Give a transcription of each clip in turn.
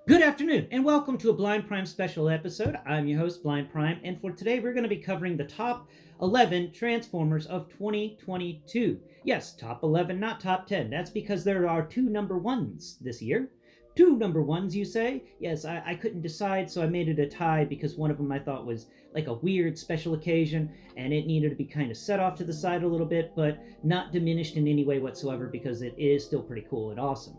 Good afternoon, and welcome to a Blind Prime special episode. I'm your host, Blind Prime, and for today we're going to be covering the top 11 Transformers of 2022. Yes, top 11, not top 10. That's because there are two number ones this year. Two number ones, you say? Yes, I couldn't decide, so I made it a tie because one of them I thought was like a weird special occasion, and it needed to be kind of set off to the side a little bit, but not diminished in any way whatsoever because it is still pretty cool and awesome.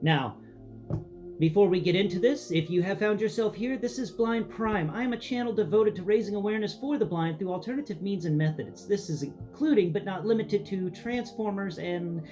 Now, before we get into this, if you have found yourself here, this is Blind Prime. I am a channel devoted to raising awareness for the blind through alternative means and methods. This is including, but not limited to, Transformers and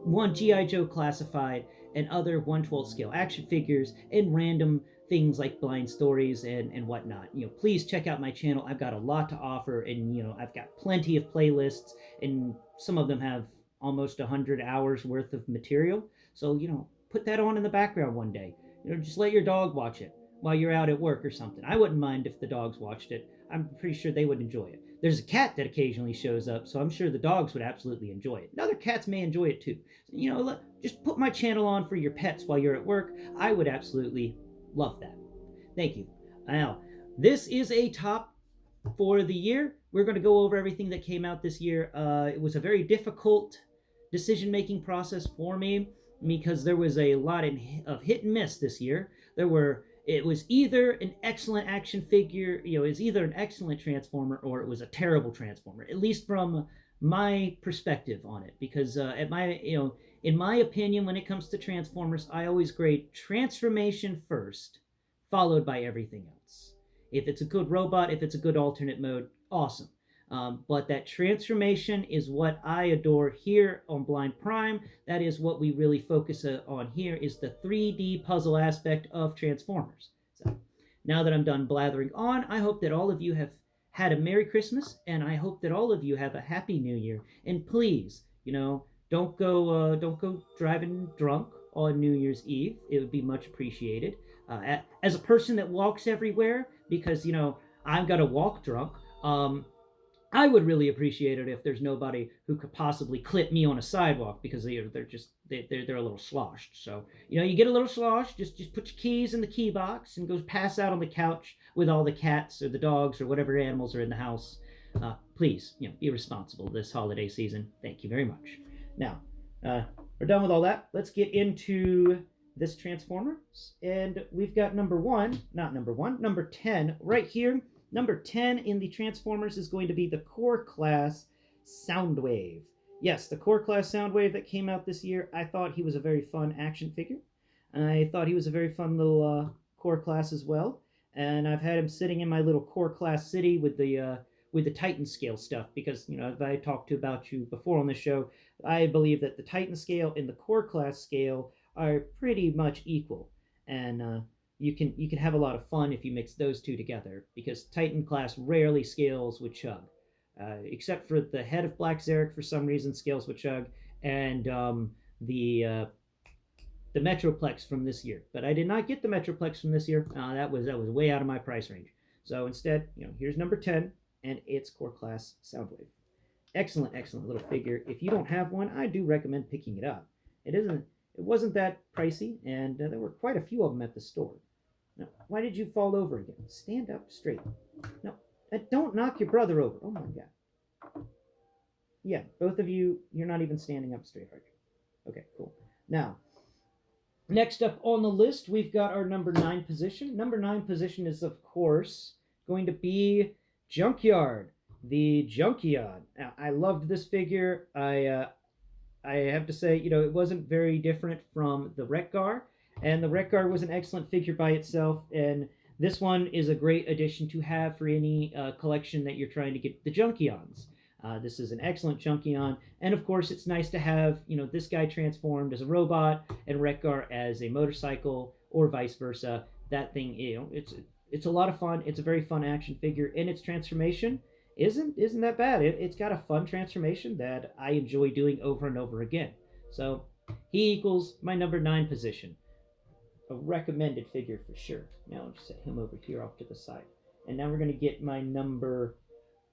one G.I. Joe Classified and other 1/12 scale action figures and random things like blind stories and whatnot. Please check out my channel. I've got a lot to offer, and I've got plenty of playlists, and some of them have almost 100 hours worth of material. So put that on in the background one day. Just let your dog watch it while you're out at work or something. I wouldn't mind if the dogs watched it. I'm pretty sure they would enjoy it. There's a cat that occasionally shows up, so I'm sure the dogs would absolutely enjoy it. And other cats may enjoy it too. Just put my channel on for your pets while you're at work. I would absolutely love that. Thank you. Now, this is a top for the year. We're going to go over everything that came out this year. It was a very difficult decision-making process for me because there was a lot of hit and miss this year. It was either an excellent action figure, it was either an excellent Transformer or it was a terrible Transformer, at least from my perspective on it. Because in my opinion, when it comes to Transformers, I always grade transformation first, followed by everything else. If it's a good robot, if it's a good alternate mode, awesome. But that transformation is what I adore here on Blind Prime. That is what we really focus on here, is the 3D puzzle aspect of Transformers. So now that I'm done blathering on, I hope that all of you have had a Merry Christmas, and I hope that all of you have a Happy New Year. And please, don't go driving drunk on New Year's Eve. It would be much appreciated. As a person that walks everywhere, because I've got to walk drunk. I would really appreciate it if there's nobody who could possibly clip me on a sidewalk because they're a little sloshed. So you get a little sloshed, just put your keys in the key box and go pass out on the couch with all the cats or the dogs or whatever animals are in the house. Please, be responsible this holiday season. Thank you very much. Now, we're done with all that. Let's get into this Transformers, and we've got number 10 right here. Number 10 in the Transformers is going to be the Core Class Soundwave. Yes, the Core Class Soundwave that came out this year. I thought he was a very fun action figure. I thought he was a very fun little Core Class as well. And I've had him sitting in my little Core Class city with the Titan scale stuff because, as I talked about you before on the show, I believe that the Titan scale and the Core Class scale are pretty much equal. And you can have a lot of fun if you mix those two together, because Titan class rarely scales with Chug, except for the head of Black Zarek for some reason scales with Chug, and the Metroplex from this year. But I did not get the Metroplex from this year. That was way out of my price range. So instead, here's number 10, and it's Core Class Soundwave. Excellent little figure. If you don't have one, I do recommend picking it up. It wasn't that pricey, and there were quite a few of them at the store. No, why did you fall over again? Stand up straight. No, don't knock your brother over. Oh my god. Yeah, both of you, you're not even standing up straight, are you? Okay, cool. Now, next up on the list, we've got our number 9 position. Number 9 position is, of course, going to be Junkyard, the Junkion. Now, I loved this figure. I have to say, it wasn't very different from the Wreck-Gar. And the Wreck-Gar was an excellent figure by itself, and this one is a great addition to have for any collection that you're trying to get the Junkions. This is an excellent Junkion, and of course it's nice to have, this guy transformed as a robot and Wreck-Gar as a motorcycle, or vice versa. That thing, it's a lot of fun. It's a very fun action figure, and its transformation isn't that bad. It's got a fun transformation that I enjoy doing over and over again. So he equals my number 9 position. A recommended figure for sure. Now I'll just set him over here off to the side. And now we're going to get my number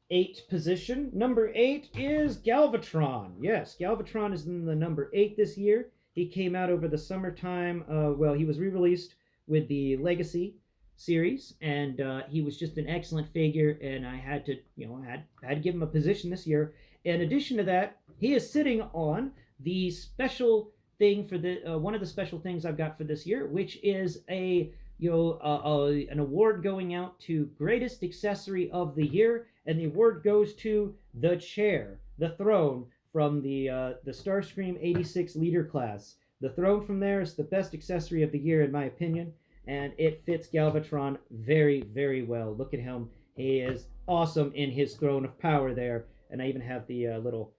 8 position. Number 8 is Galvatron. Yes, Galvatron is in the number 8 this year. He came out over the summertime. He was re-released with the Legacy series, and he was just an excellent figure. And I had to, had to give him a position this year. In addition to that, he is sitting on the special thing for the one of the special things I've got for this year, which is an award going out to greatest accessory of the year, and the award goes to the chair, the throne from the Starscream 86 leader class. The throne from there is the best accessory of the year in my opinion, and it fits Galvatron very, very well. Look at him; he is awesome in his throne of power there. And I even have the little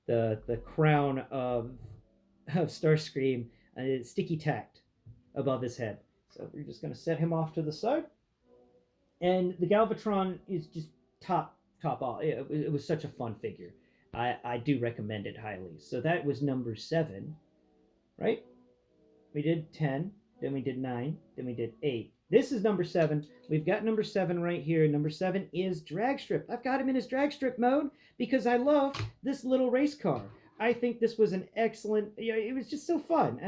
the crown of Starscream, sticky tacked above his head. So we're just going to set him off to the side. And the Galvatron is just top off. It was such a fun figure. I do recommend it highly. So that was number 7, right? We did 10, then we did 9, then we did 8. This is number 7. We've got number 7 right here. Number 7 is Dragstrip. I've got him in his Dragstrip mode because I love this little race car. I think this was an excellent, it was just so fun.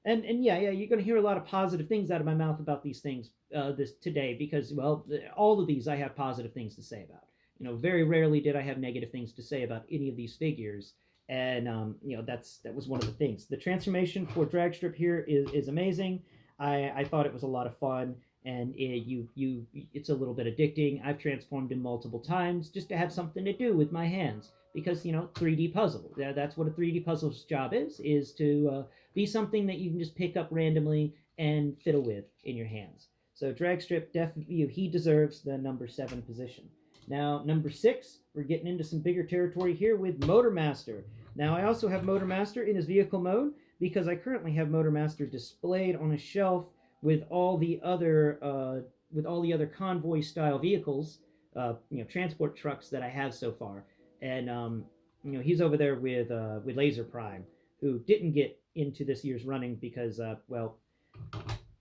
And yeah, you're going to hear a lot of positive things out of my mouth about these things this today because, well, all of these I have positive things to say about. Very rarely did I have negative things to say about any of these figures. And that was one of the things. The transformation for Dragstrip here is amazing. I thought it was a lot of fun, and it's a little bit addicting. I've transformed him multiple times just to have something to do with my hands because 3D puzzle. That's what a 3D puzzle's job is to be something that you can just pick up randomly and fiddle with in your hands. So Dragstrip definitely he deserves the number 7 position. Now number 6, we're getting into some bigger territory here with Motormaster. Now I also have Motormaster in his vehicle mode because I currently have Motormaster displayed on a shelf with all the other convoy style vehicles, transport trucks that I have so far. And he's over there with Laser Prime, who didn't get into this year's running because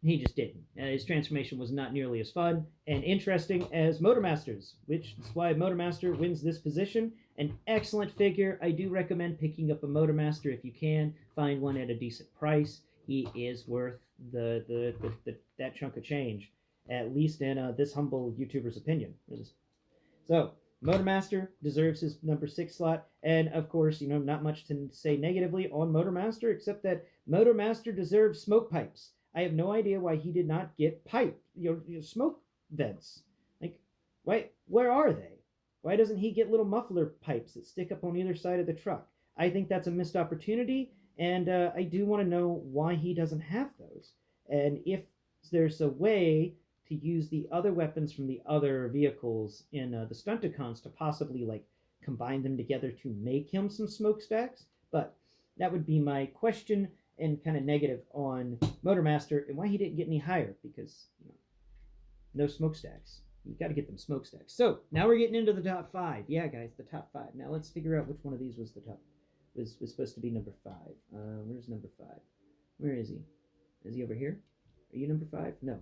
he just didn't. His transformation was not nearly as fun and interesting as Motormaster's, which is why Motormaster wins this position. An excellent figure. I do recommend picking up a Motormaster if you can. Find one at a decent price. He is worth that chunk of change, at least in this humble YouTuber's opinion. So, Motormaster deserves his number 6 slot, and of course, not much to say negatively on Motormaster, except that Motormaster deserves smoke pipes. I have no idea why he did not get pipe, smoke vents. Like, where are they? Why doesn't he get little muffler pipes that stick up on either side of the truck? I think that's a missed opportunity, and I do want to know why he doesn't have those. And if there's a way to use the other weapons from the other vehicles in the Stunticons to possibly combine them together to make him some smokestacks. But that would be my question and kind of negative on Motormaster and why he didn't get any higher because no smokestacks. You got to get them smokestacks. So now we're getting into the top 5. Yeah, guys, the top 5. Now let's figure out which one of these was the top. Was supposed to be number 5. Where's number 5? Where is he? Is he over here? Are you number 5? No.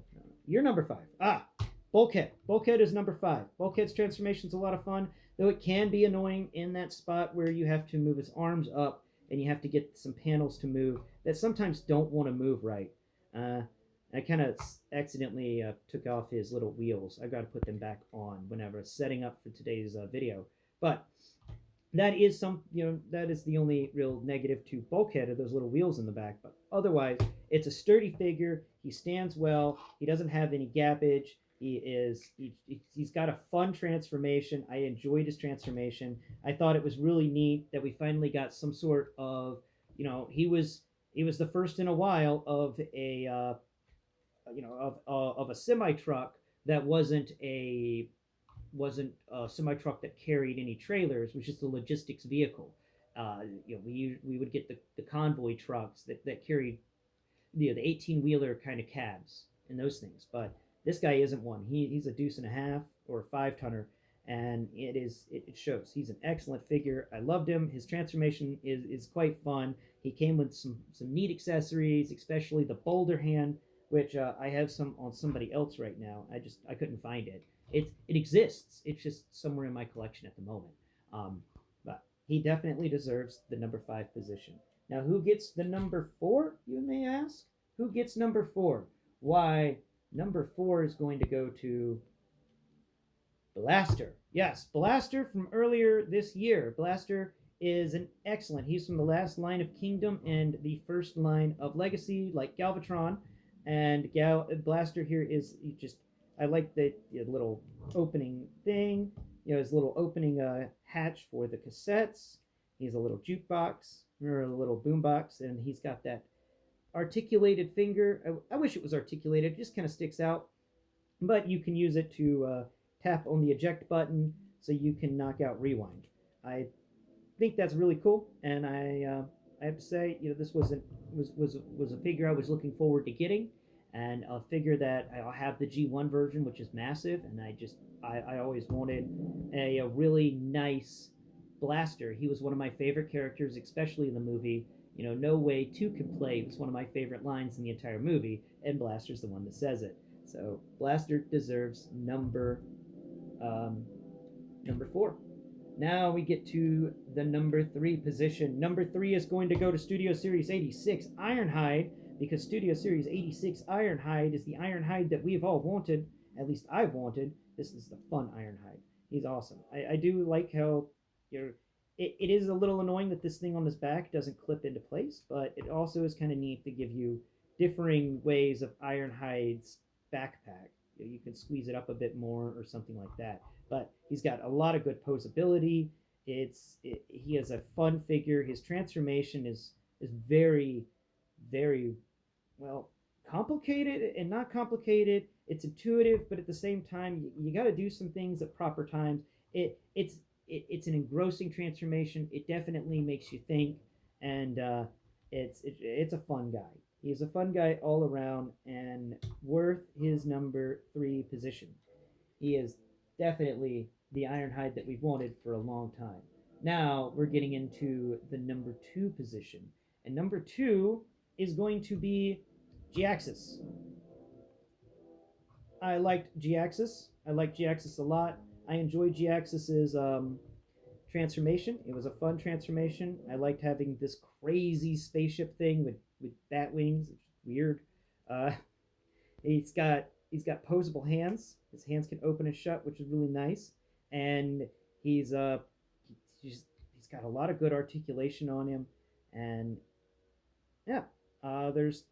You're number 5. Ah, Bulkhead. Bulkhead is number 5. Bulkhead's transformation is a lot of fun, though it can be annoying in that spot where you have to move his arms up and you have to get some panels to move that sometimes don't want to move right. I kind of accidentally took off his little wheels. I've got to put them back on whenever I'm setting up for today's video. But that is that is the only real negative to Bulkhead of those little wheels in the back. But otherwise, it's a sturdy figure. He stands well. He doesn't have any gappage. He's got a fun transformation. I enjoyed his transformation. I thought it was really neat that we finally got some sort of, he was the first in a while of a of a semi truck that wasn't a semi truck that carried any trailers, which is the logistics vehicle. We would get the convoy trucks that carried the 18-wheeler kind of cabs and those things, but this guy isn't one. He's a deuce and a half or a 5-tonner, and it shows. He's an excellent figure. I loved him. His transformation is quite fun. He came with some neat accessories, especially the boulder hand, which I have some on somebody else right now. I couldn't find it. It exists. It's just somewhere in my collection at the moment. But he definitely deserves the number 5 position. Now, who gets the number 4, you may ask? Who gets number 4? why number 4 is going to go to Blaster. Yes, Blaster from earlier this year. Blaster is an excellent. He's from the last line of Kingdom and the first line of Legacy, like Galvatron. And Blaster here is just. I like the little opening thing. His little opening hatch for the cassettes. He's a little jukebox or a little boombox, and he's got that articulated finger. I wish it was articulated. It just kind of sticks out, but you can use it to tap on the eject button so you can knock out rewind. I think that's really cool, and I have to say, this was a figure I was looking forward to getting, and a figure that I'll have the G1 version, which is massive, and I always wanted a really nice Blaster. He was one of my favorite characters, especially in the movie. No way two can play was one of my favorite lines in the entire movie, and Blaster's the one that says it. So Blaster deserves um, number 4. Now we get to the number 3 position. Number 3 is going to go to Studio Series 86 Ironhide, because Studio Series 86 Ironhide is the Ironhide that we've all wanted. At least I've wanted. This is the fun Ironhide. He's awesome. I do like how it is a little annoying that this thing on his back doesn't clip into place, but it also is kind of neat to give you differing ways of Ironhide's backpack. You can squeeze it up a bit more or something like that. But he's got a lot of good posability. He is a fun figure. His transformation is very, very well complicated and not complicated. It's intuitive, but at the same time, you got to do some things at proper times. It's an engrossing transformation. It definitely makes you think, and it's a fun guy. He's a fun guy all around and worth his number 3 position. He is definitely the Ironhide that we've wanted for a long time. Now we're getting into the number 2 position, and number 2 is going to be G-Axis. I liked G-Axis. I liked G-Axis a lot. I enjoyed G-Axis's transformation. It was a fun transformation. I liked having this crazy spaceship thing with bat wings. It's weird. Uh, he's got posable hands. His hands can open and shut, which is really nice. And he's got a lot of good articulation on him. And yeah, there's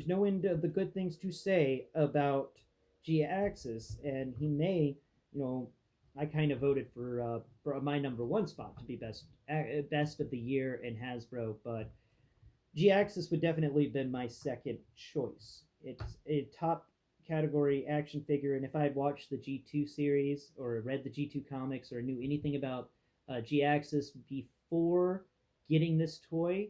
no end of the good things to say about G-Axis, and he may, I kind of voted for my number 1 spot to be best of the year in Hasbro, but G-Axis would definitely have been my second choice. It's a top category action figure, and if I had watched the G2 series or read the G2 comics or knew anything about G-Axis before getting this toy,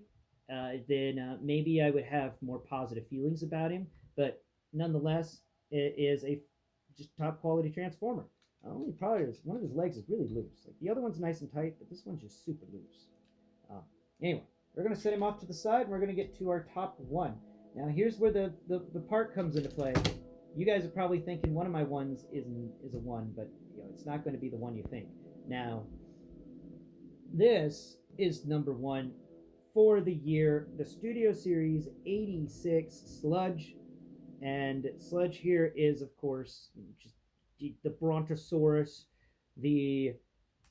then maybe I would have more positive feelings about him. But nonetheless, it is a just top quality transformer. Only problem is one of his legs is really loose. Like the other one's nice and tight, but this one's just super loose. Anyway, we're gonna set him off to the side, and we're gonna get to our top 1. Now here's where the part comes into play. You guys are probably thinking one of my ones is a 1, but it's not going to be the one you think. Now, this is number 1 for the year, the Studio Series 86 Sludge. And Sludge here is, of course, just the Brontosaurus, the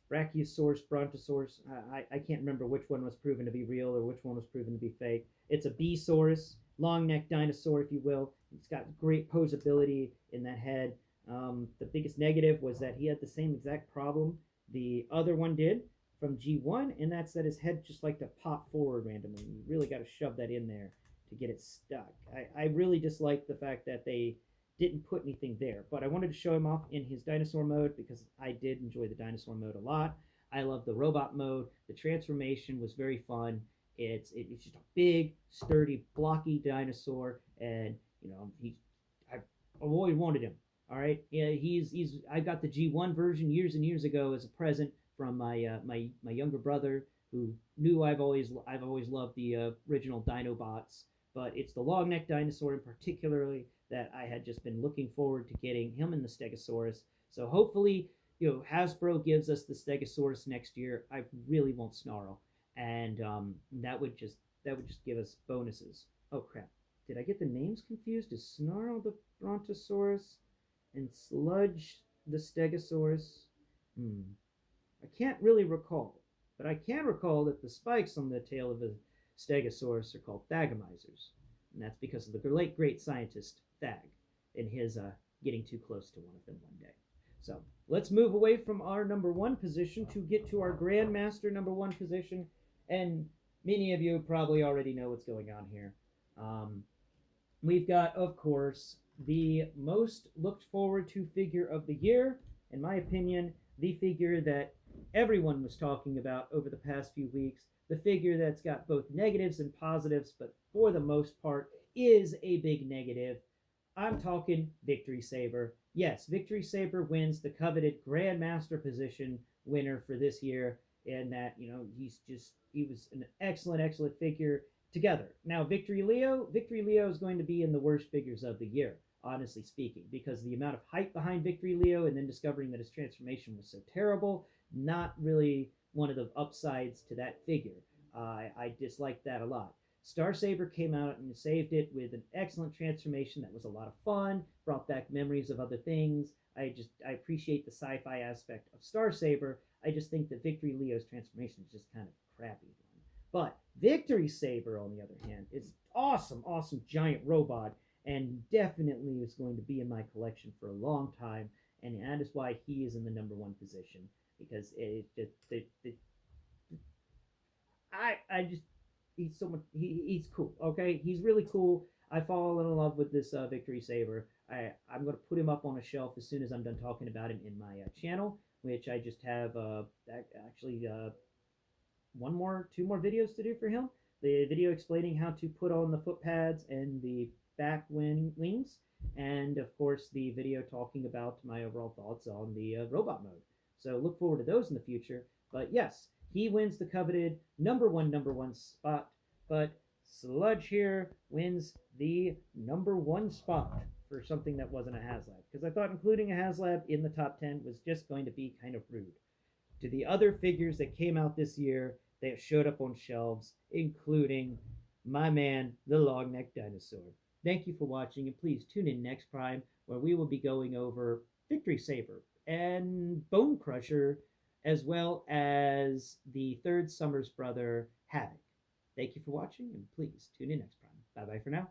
Brachiosaurus, Brontosaurus. I can't remember which one was proven to be real or which one was proven to be fake. It's a B-saurus, long neck dinosaur, if you will. It's got great posability in that head. The biggest negative was that he had the same exact problem the other one did from G1, and that's that his head just like to pop forward randomly. You really got to shove that in there to get it stuck. I really dislike the fact that they didn't put anything there, but I wanted to show him off in his dinosaur mode because I did enjoy the dinosaur mode a lot. I love the robot mode. The transformation was very fun. It's just a big, sturdy, blocky dinosaur, and I've always wanted him. All right, yeah, I got the G1 version years and years ago as a present from my younger brother, who knew I've always loved the original Dinobots, but it's the long neck dinosaur in particularly that I had just been looking forward to getting him in the Stegosaurus. So hopefully, Hasbro gives us the Stegosaurus next year. I really won't snarl, and that would just give us bonuses. Oh crap! did I get the names confused? Is Snarl the Brontosaurus and Sludge the Stegosaurus? Hmm. I can't really recall, but I can recall that the spikes on the tail of the Stegosaurus are called thagomizers, and that's because of the late great scientist Thag and his getting too close to one of them one day. So let's move away from our number one position to get to our Grandmaster number one position, and many of you probably already know what's going on here. Um, we've got, of course, the most looked forward to figure of the year. In my opinion, the figure that everyone was talking about over the past few weeks, the figure that's got both negatives and positives, but for the most part is a big negative. I'm talking victory-saber. Yes, victory-saber wins the coveted Grandmaster position winner for this year, and that, he was an excellent figure together. Now, Victory Leo is going to be in the worst figures of the year, honestly speaking, because the amount of hype behind Victory Leo and then discovering that his transformation was so terrible, not really one of the upsides to that figure. I disliked that a lot. Star-Saber came out and saved it with an excellent transformation that was a lot of fun, brought back memories of other things. I appreciate the sci-fi aspect of Star-Saber. I just think that Victory Leo's transformation is just kind of crappy. But Victory Saber, on the other hand, is awesome giant robot, and definitely is going to be in my collection for a long time. And that is why he is in the number one position, because I just he's so much he's cool. Okay, he's really cool. I fall in love with this Victory Saber. I'm gonna put him up on a shelf as soon as I'm done talking about him in my channel, which I just have actually two more videos to do for him. The video explaining how to put on the foot pads and the back wings, and of course the video talking about my overall thoughts on the robot mode. So look forward to those in the future. But yes, he wins the coveted number one spot. But Sludge here wins the number one spot for something that wasn't a HasLab, because I thought including a HasLab in the top 10 was just going to be kind of rude to the other figures that came out this year that showed up on shelves, including my man, the long neck dinosaur. Thank you for watching, and please tune in next Prime, where we will be going over Victory Saber and Bone Crusher, as well as the third Summers brother, Havoc. Thank you for watching, and please tune in next Prime. Bye bye for now.